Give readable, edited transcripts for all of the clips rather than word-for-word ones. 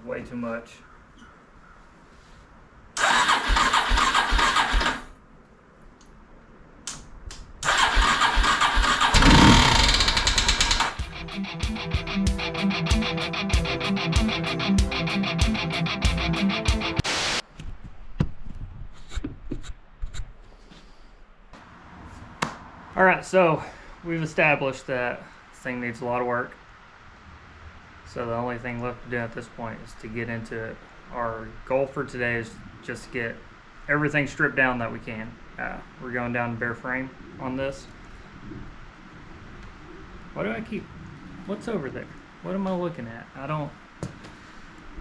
way too much. Alright, so we've established that this thing needs a lot of work. So the only thing left to do at this point is to get into it. Our goal for today is just to get everything stripped down that we can. We're going down to bare frame on this. Why do I keep... What's over there? What am I looking at? I don't...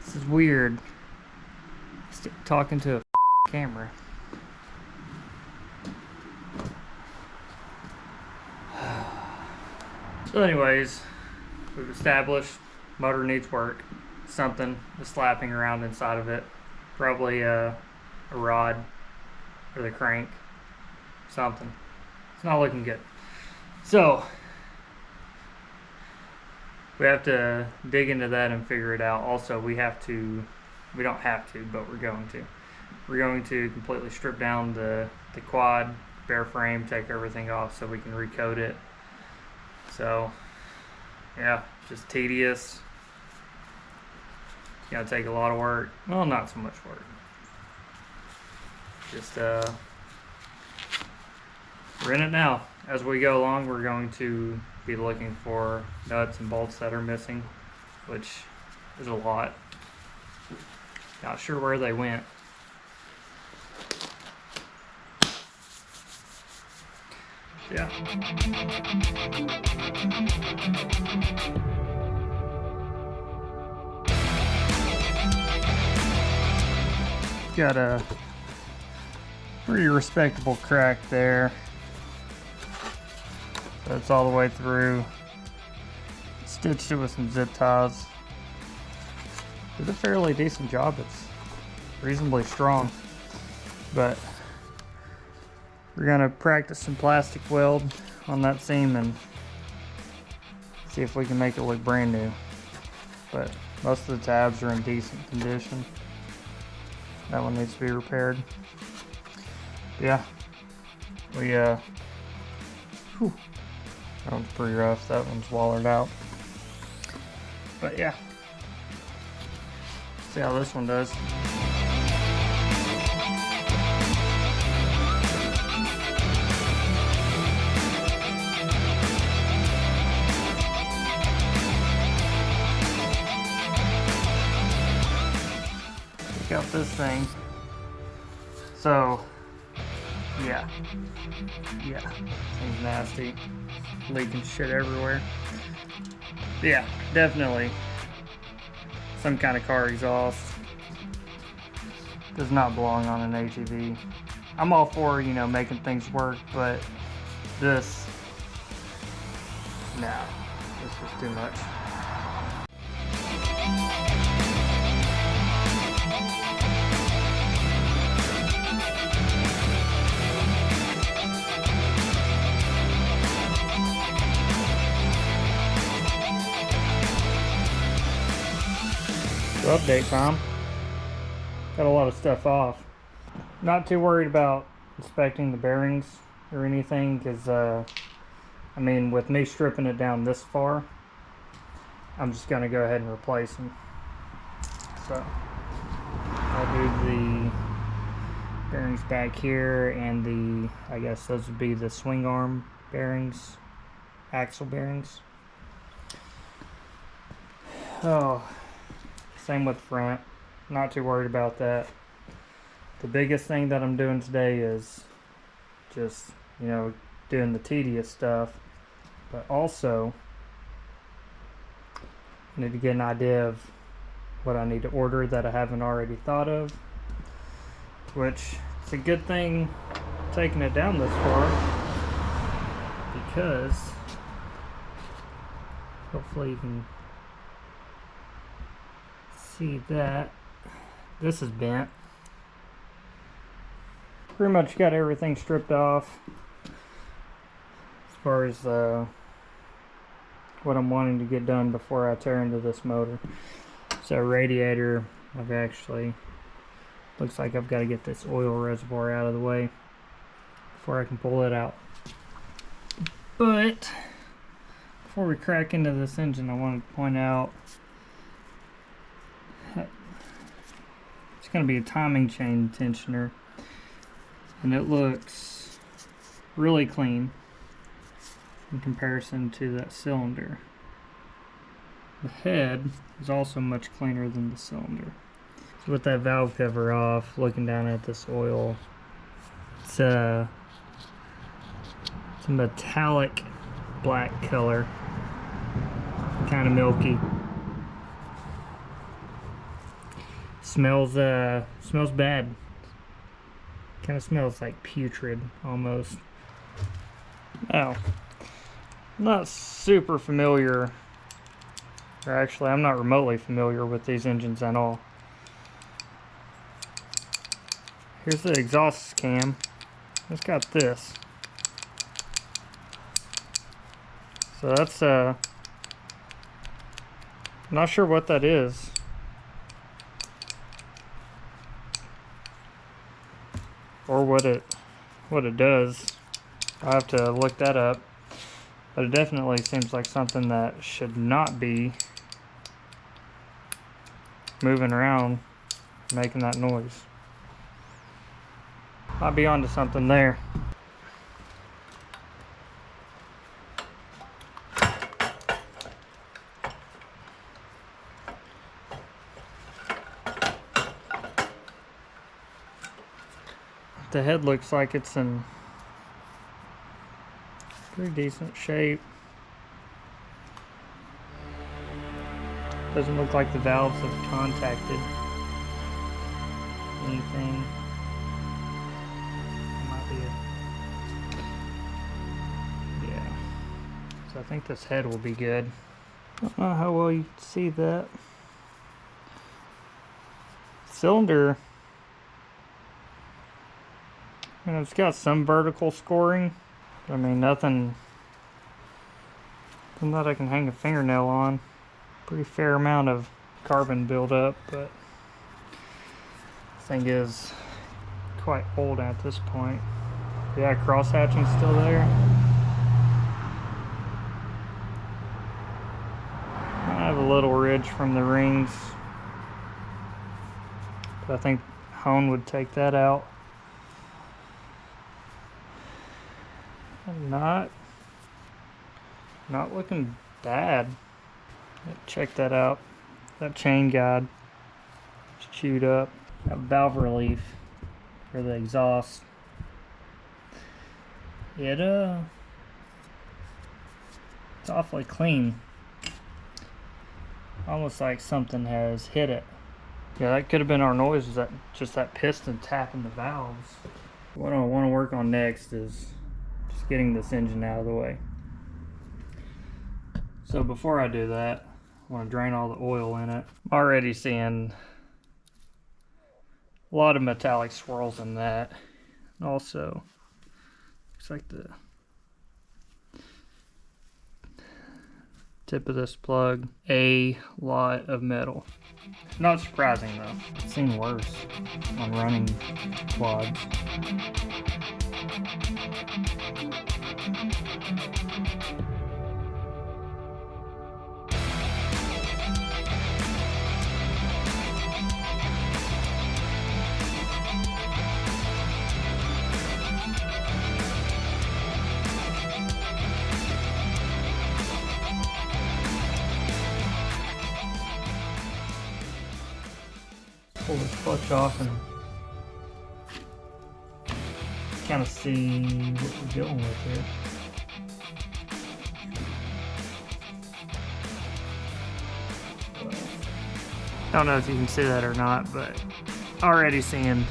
This is weird. Talking to a camera. So anyways, we've established motor needs work. Something is slapping around inside of it. Probably a rod or the crank. Something. It's not looking good. So we have to dig into that and figure it out. Also, we don't have to, but we're going to. We're going to completely strip down the quad, bare frame, take everything off so we can recoat it. So, yeah, it's just tedious. It's gonna take a lot of work. Well, not so much work. Just, we're in it now. As we go along, we're going to be looking for nuts and bolts that are missing, which is a lot. Not sure where they went. Yeah. Got a pretty respectable crack there. That's all the way through. Stitched it with some zip ties. Did a fairly decent job. It's reasonably strong, but we're gonna practice some plastic weld on that seam and see if we can make it look brand new. But most of the tabs are in decent condition. That one needs to be repaired. Yeah, that one's pretty rough. That one's wallered out. But yeah, see how this one does. Out this thing. So yeah, thing's nasty, leaking shit everywhere. Yeah, definitely some kind of car exhaust. Does not belong on an ATV. I'm all for, you know, making things work, but this is too much. Update time. Got a lot of stuff off. Not too worried about inspecting the bearings or anything, because I mean, with me stripping it down this far, I'm just gonna go ahead and replace them. So I'll do the bearings back here, and I guess those would be the swing arm bearings, axle bearings. Oh, same with front. Not too worried about that. The biggest thing that I'm doing today is just, you know, doing the tedious stuff, but also I need to get an idea of what I need to order that I haven't already thought of, which it's a good thing taking it down this far, because hopefully you can see that this is bent. Pretty much got everything stripped off as far as what I'm wanting to get done before I tear into this motor. So radiator, I've actually, looks like I've got to get this oil reservoir out of the way before I can pull it out. But before we crack into this engine, I wanted to point out it's going to be a timing chain tensioner, and it looks really clean in comparison to that cylinder. The head is also much cleaner than the cylinder. So with that valve cover off, looking down at this oil, it's a metallic black color, kind of milky. Smells bad. Kind of smells like putrid almost. Now, I'm not super familiar, or actually I'm not remotely familiar with these engines at all. Here's the exhaust cam. It's got this. So that's not sure what that is. Or what it does. I'll have to look that up. But it definitely seems like something that should not be moving around making that noise. Might be onto something there. The head looks like it's in pretty decent shape. Doesn't look like the valves have contacted anything. Might be yeah. So I think this head will be good. I don't know how well you can see that. Cylinder, and it's got some vertical scoring. I mean, nothing that I can hang a fingernail on. Pretty fair amount of carbon buildup, but this thing is quite old at this point. Yeah, cross hatching's still there. I have a little ridge from the rings, but I think hone would take that out. Not looking bad. Check that out. That chain guide is chewed up. That valve relief for the exhaust. It's awfully clean. Almost like something has hit it. Yeah, that could have been our noise. Is that just that piston tapping the valves? What I want to work on next is just getting this engine out of the way. So before I do that, I want to drain all the oil in it. I'm already seeing a lot of metallic swirls in that. And also, looks like the tip of this plug, a lot of metal. Not surprising though. I've seen worse on running quads. Pull this clutch off and kind of see what we're dealing with here. I don't know if you can see that or not, but already seeing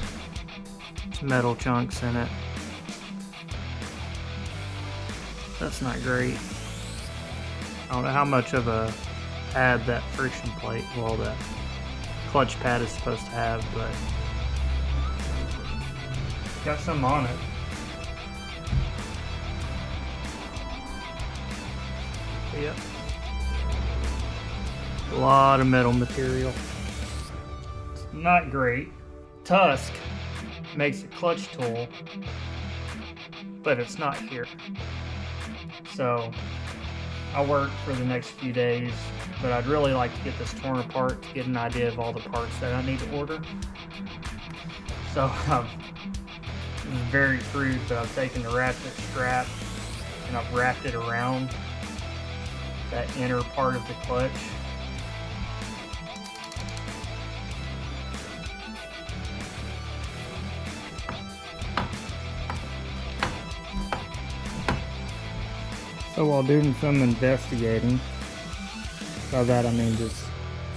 some metal chunks in it. That's not great. I don't know how much of a pad that friction plate, well, that clutch pad is supposed to have, but got some on it. Yep. A lot of metal material. It's not great. Tusk makes a clutch tool, but it's not here. So I'll work for the next few days, but I'd really like to get this torn apart to get an idea of all the parts that I need to order. So this is very crude, but I've taken the ratchet strap and I've wrapped it around that inner part of the clutch. So while doing some investigating, by that I mean just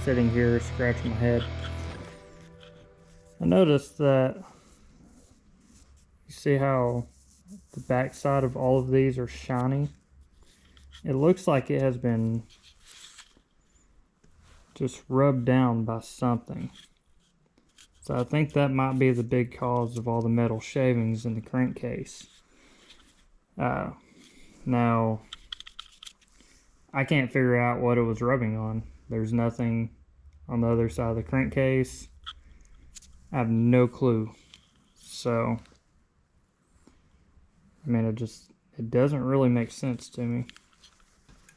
sitting here scratching my head, I noticed that, you see how the back side of all of these are shiny? It looks like it has been just rubbed down by something. So I think that might be the big cause of all the metal shavings in the crankcase. Now, I can't figure out what it was rubbing on. There's nothing on the other side of the crankcase. I have no clue. So, I mean, it doesn't really make sense to me.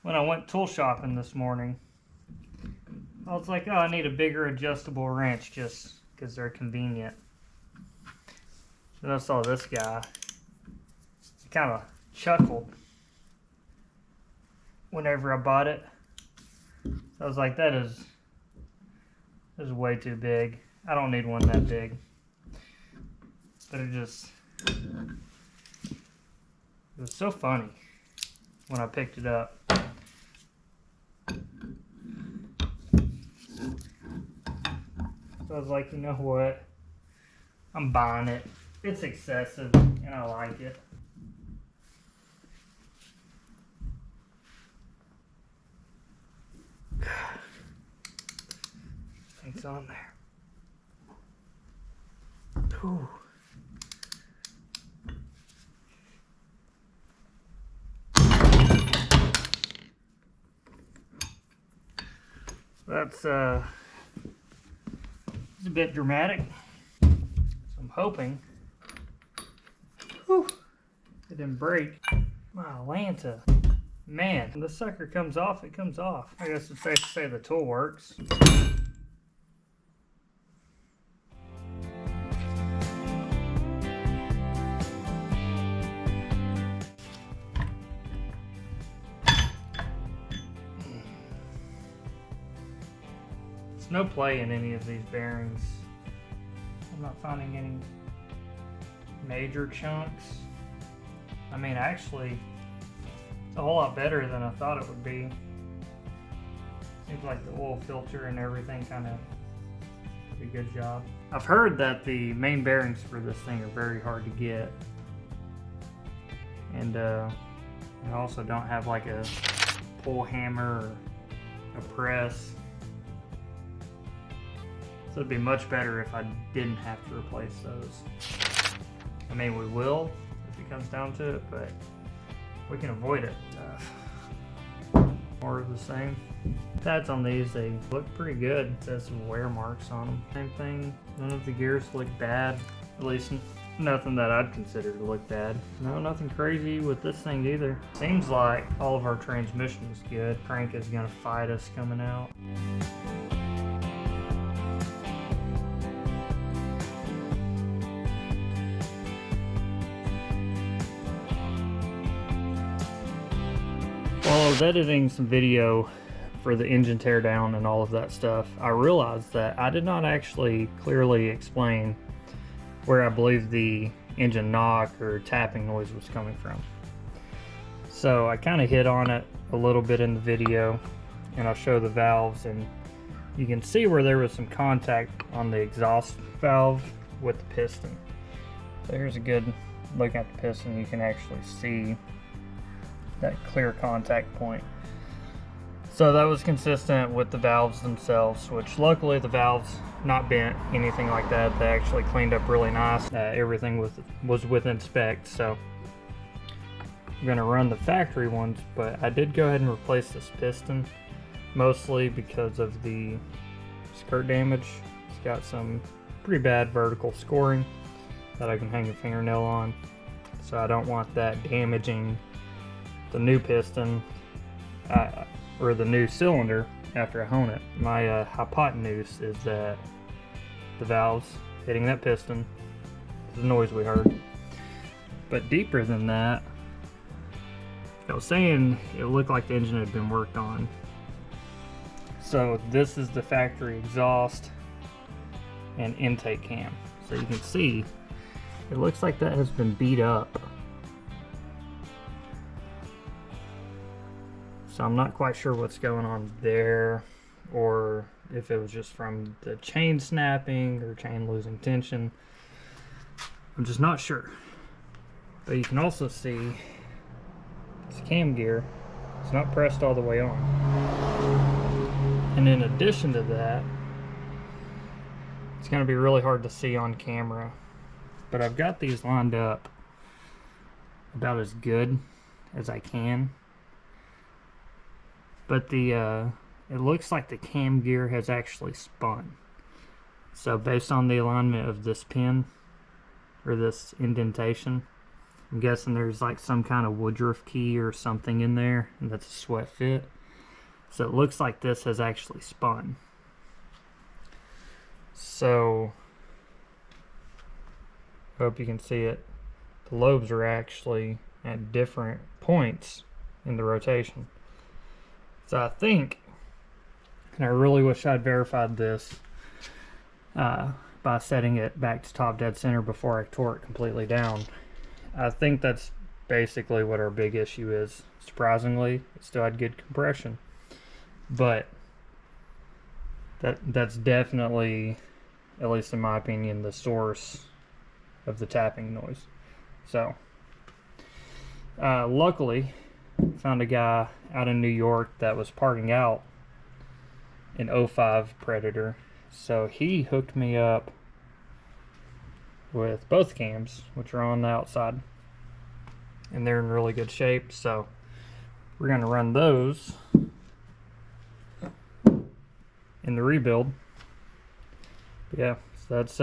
When I went tool shopping this morning, I was like, oh, I need a bigger adjustable wrench just because they're convenient. Then I saw this guy. He kind of chuckled whenever I bought it. I was like, that is way too big. I don't need one that big. But it was so funny when I picked it up. So I was like, you know what? I'm buying it. It's excessive and I like it. Things on there. Ooh. That's it's a bit dramatic. So I'm hoping. Whew, it didn't break. My Lanta. Man, when the sucker comes off, it comes off. I guess it's safe to say the tool works. There's no play in any of these bearings. I'm not finding any major chunks. I mean, actually, it's a whole lot better than I thought it would be. Seems like the oil filter and everything kind of did a good job. I've heard that the main bearings for this thing are very hard to get. And I also don't have like a pull hammer or a press. So it'd be much better if I didn't have to replace those. I mean, we will if it comes down to it, but we can avoid it. More of the same. Pads on these, they look pretty good. It says some wear marks on them. Same thing, none of the gears look bad. At least nothing that I'd consider to look bad. No, nothing crazy with this thing either. Seems like all of our transmission is good. Crank is gonna fight us coming out. While I was editing some video for the engine teardown and all of that stuff, I realized that I did not actually clearly explain where I believe the engine knock or tapping noise was coming from. So I kind of hit on it a little bit in the video, and I'll show the valves, and you can see where there was some contact on the exhaust valve with the piston. So here's a good look at the piston. You can actually see that clear contact point. So that was consistent with the valves themselves, which luckily the valves not bent, anything like that. They actually cleaned up really nice. Everything was within spec. So I'm gonna run the factory ones, but I did go ahead and replace this piston. mostly because of the skirt damage. It's got some pretty bad vertical scoring that I can hang a fingernail on, so I don't want that damaging the new piston or the new cylinder after I hone it. My hypotenuse is that the valves hitting that piston, the noise we heard. But deeper than that, I was saying it looked like the engine had been worked on. So this is the factory exhaust and intake cam. So you can see it looks like that has been beat up. So I'm not quite sure what's going on there, or if it was just from the chain snapping or chain losing tension. I'm just not sure. But you can also see this cam gear is not pressed all the way on. And in addition to that, it's going to be really hard to see on camera, but I've got these lined up about as good as I can. But it looks like the cam gear has actually spun. So based on the alignment of this pin, or this indentation, I'm guessing there's like some kind of Woodruff key or something in there, and that's a sweat fit. So it looks like this has actually spun. So, I hope you can see it. The lobes are actually at different points in the rotation. So I think, and I really wish I'd verified this by setting it back to top dead center before I tore it completely down. I think that's basically what our big issue is. Surprisingly, it still had good compression, but that's definitely, at least in my opinion, the source of the tapping noise. So luckily found a guy out in New York that was parting out an 05 Predator, so he hooked me up with both cams, which are on the outside, and they're in really good shape. So we're going to run those in the rebuild. But yeah, so that's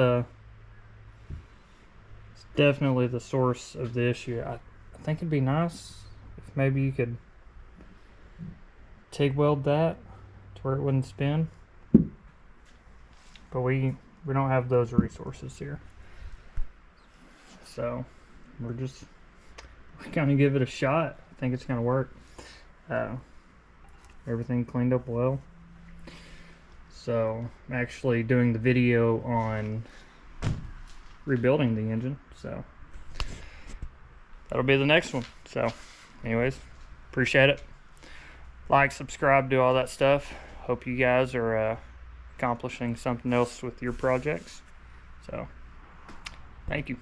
it's definitely the source of the issue. I think it'd be nice if maybe you could TIG weld that to where it wouldn't spin, but we don't have those resources here. So we're gonna give it a shot. I think it's gonna work. Everything cleaned up well. So I'm actually doing the video on rebuilding the engine, so that'll be the next one. So anyways, appreciate it. Like, subscribe, do all that stuff. Hope you guys are accomplishing something else with your projects. So thank you.